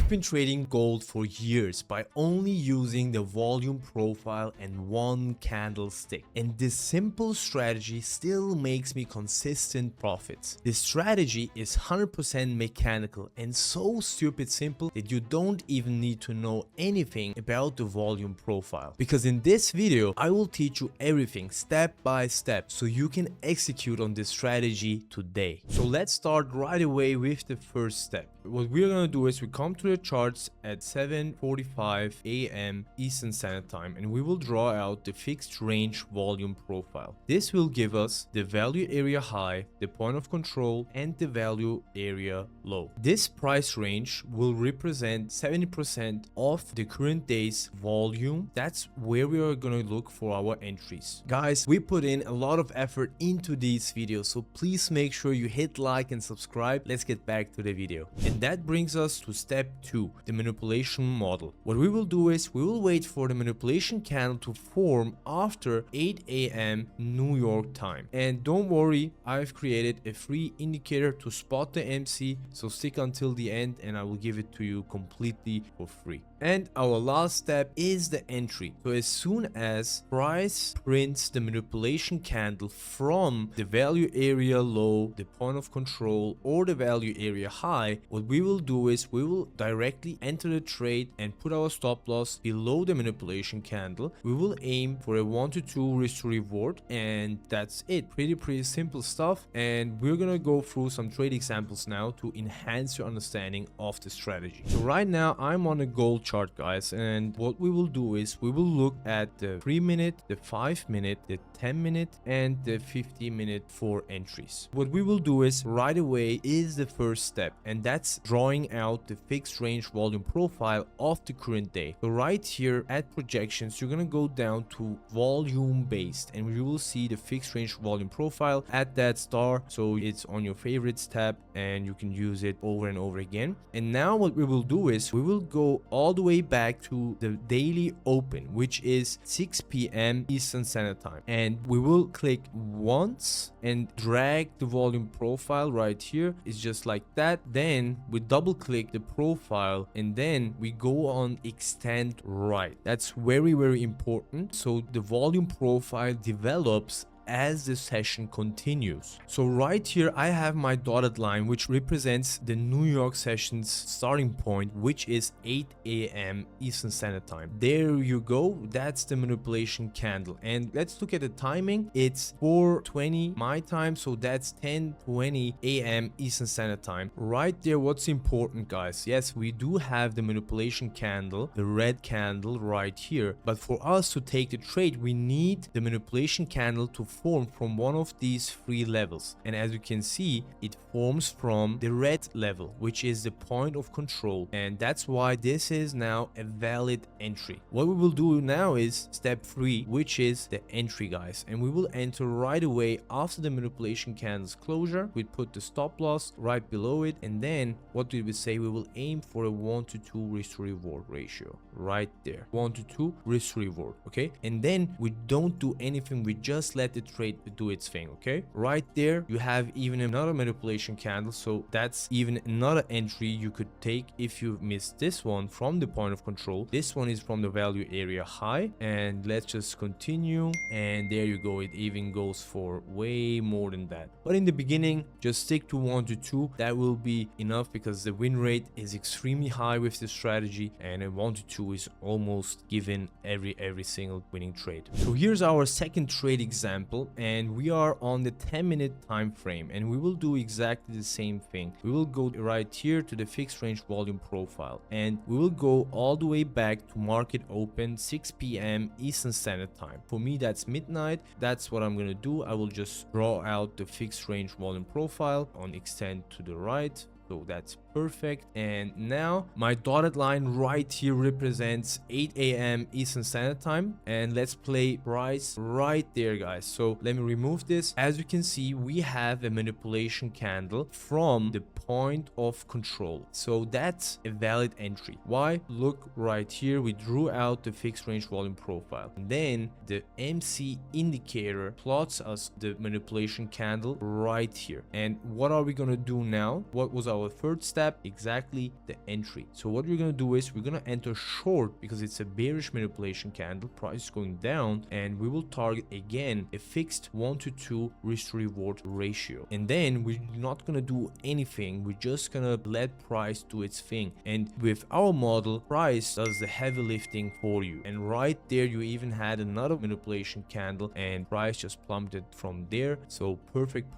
I've been trading gold for years by only using the volume profile and one candlestick, and this simple strategy still makes me consistent profits. This strategy is 100% mechanical and so stupid simple that you don't even need to know anything about the volume profile, because in this video I will teach you everything step by step so you can execute on this strategy today. So let's start right away with the first step. What we're gonna do is we come to the charts at 7:45 a.m. Eastern Standard Time, and we will draw out the fixed range volume profile. This will give us the value area high, the point of control, and the value area low. This price range will represent 70% of the current day's volume. That's where we are gonna look for our entries. Guys, we put in a lot of effort into these videos, so please make sure you hit like and subscribe. Let's get back to the video. And that brings us to step 2, the manipulation model. What we will do is we will wait for the manipulation candle to form after 8 a.m. New York time. And don't worry, I've created a free indicator to spot the MC, so stick until the end and I will give it to you completely for free. And our last step is the entry. So as soon as price prints the manipulation candle from the value area low, the point of control, or the value area high, what we will do is we will directly enter the trade and put our stop loss below the manipulation candle. We will aim for a 1 to 2 risk to reward, and that's it. Pretty simple stuff. And we're gonna go through some trade examples now to enhance your understanding of the strategy. So right now I'm on a gold chart, guys, and what we will do is we will look at the 3-minute, the 5-minute, the 10-minute, and the 50-minute for entries. What we will do is right away is the first step, and that's drawing out the fixed range volume profile of the current day. So right here at projections, you're gonna go down to volume based, and you will see the fixed range volume profile at that star. So it's on your favorites tab and you can use it over and over again. And now what we will do is we will go all the way back to the daily open, which is 6 p.m. Eastern Standard Time, and we will click once and drag the volume profile right here. It's just like that. Then we double click the profile and then we go on extend right. That's very important. So the volume profile develops as the session continues. So right here I have my dotted line, which represents the New York session's starting point, which is 8 a.m. Eastern Standard Time. There you go, that's the manipulation candle. And let's look at the timing. It's 4:20 my time, so that's 10:20 a.m. Eastern Standard Time. Right there, what's important, guys, yes, we do have the manipulation candle, the red candle right here, but for us to take the trade we need the manipulation candle to form from one of these 3 levels. And as you can see, it forms from the red level, which is the point of control, and that's why this is now a valid entry. What we will do now is step 3, which is the entry, guys, and we will enter right away after the manipulation candle's closure. We put the stop loss right below it, and then what did we say? We will aim for a 1 to 2 risk to reward ratio right there, 1 to 2 risk to reward. Okay, and then we don't do anything, we just let the trade to do its thing. Okay, right there you have even another manipulation candle, so that's even another entry you could take if you missed this one from the point of control. This one is from the value area high, and let's just continue, and there you go, it even goes for way more than that. But in the beginning, just stick to 1 to 2. That will be enough because the win rate is extremely high with this strategy, and a 1 to 2 is almost given every single winning trade. So here's our second trade example, and we are on the 10-minute time frame, and we will do exactly the same thing. We will go right here to the fixed range volume profile, and we will go all the way back to market open 6 p.m. Eastern Standard Time. For me, that's midnight. That's what I'm gonna do. I will just draw out the fixed range volume profile on extend to the right. So that's perfect. And now my dotted line right here represents 8 a.m. Eastern Standard Time, and let's play price right there, guys. So let me remove this. As you can see, we have a manipulation candle from the point of control, so that's a valid entry. Why? Look right here, we drew out the fixed range volume profile, and then the MC indicator plots us the manipulation candle right here. And what are we gonna do now? What was our third step? recap, exactly the entry. So what we're going to do is we're going to enter short because it's a bearish manipulation candle, price is going down, and we will target again a fixed 1 to 2 risk to reward ratio. And then we're not going to do anything, we're just going to let price do its thing. And with our model, price does the heavy lifting for you. And right there you even had another manipulation candle and price just plummeted from there. So perfect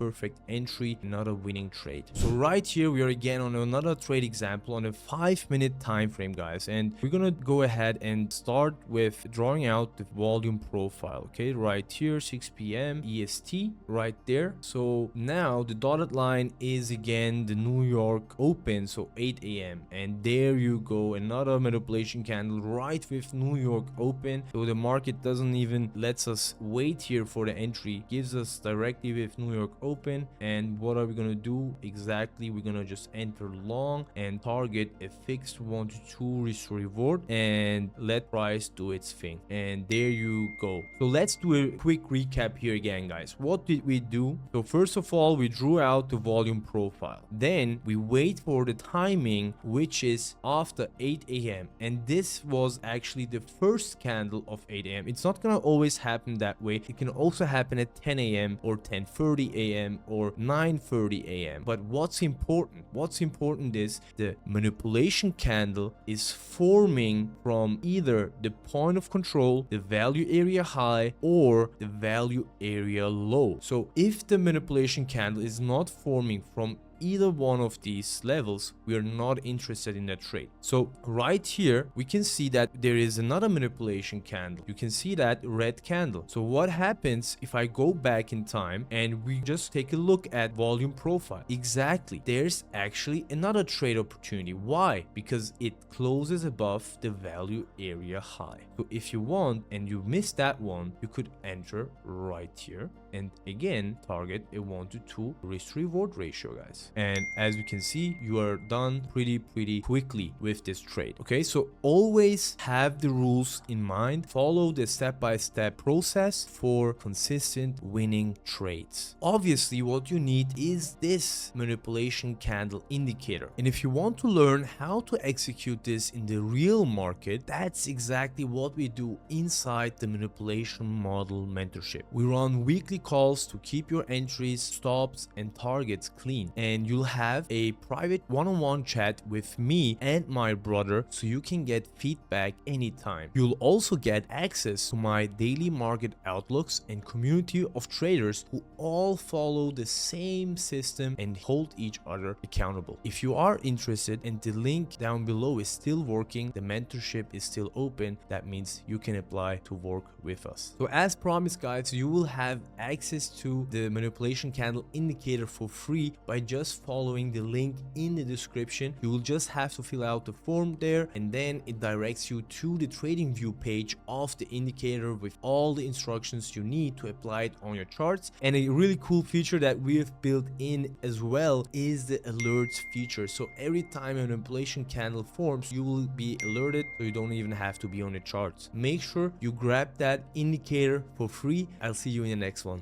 entry, another winning trade. So right here we are again on another trade example on a 5-minute time frame, guys, and we're gonna go ahead and start with drawing out the volume profile. Okay, right here 6 p.m. EST right there. So now the dotted line is again the New York open, so 8 a.m. and there you go, another manipulation candle right with New York open. So the market doesn't even lets us wait here for the entry, gives us directly with New York open. And what are we gonna do exactly? We're gonna just enter long and target a fixed 1 to 2 risk to reward and let price do its thing. And there you go. So let's do a quick recap here again, guys. What did we do? So first of all, we drew out the volume profile, then we wait for the timing, which is after 8 a.m. and this was actually the first candle of 8 a.m. It's not gonna always happen that way. It can also happen at 10 a.m. or 10:30 a.m. or 9:30 a.m. But what's important is the manipulation candle is forming from either the point of control, the value area high, or the value area low. So if the manipulation candle is not forming from either one of these levels, we are not interested in that trade. So right here we can see that there is another manipulation candle. You can see that red candle. So what happens if I go back in time and we just take a look at volume profile? Exactly, there's actually another trade opportunity. Why? Because it closes above the value area high. So if you want and you missed that one, you could enter right here and again target a 1 to 2 risk to reward ratio, guys. And as you can see, you are done pretty quickly with this trade. Okay, so always have the rules in mind, follow the step-by-step process for consistent winning trades. Obviously what you need is this manipulation candle indicator, and if you want to learn how to execute this in the real market, that's exactly what we do inside the manipulation model mentorship. We run weekly calls to keep your entries, stops, and targets clean, and you'll have a private one-on-one chat with me and my brother so you can get feedback anytime. You'll also get access to my daily market outlooks and community of traders who all follow the same system and hold each other accountable. If you are interested and the link down below is still working, the mentorship is still open, that means you can apply to work with us. So as promised, guys, you will have access to the manipulation candle indicator for free by just following the link in the description. You will just have to fill out the form there, and then it directs you to the trading view page of the indicator with all the instructions you need to apply it on your charts. And a really cool feature that we have built in as well is the alerts feature. So every time a manipulation candle forms, you will be alerted, so you don't even have to be on the charts. Make sure you grab that indicator for free. I'll see you in the next one.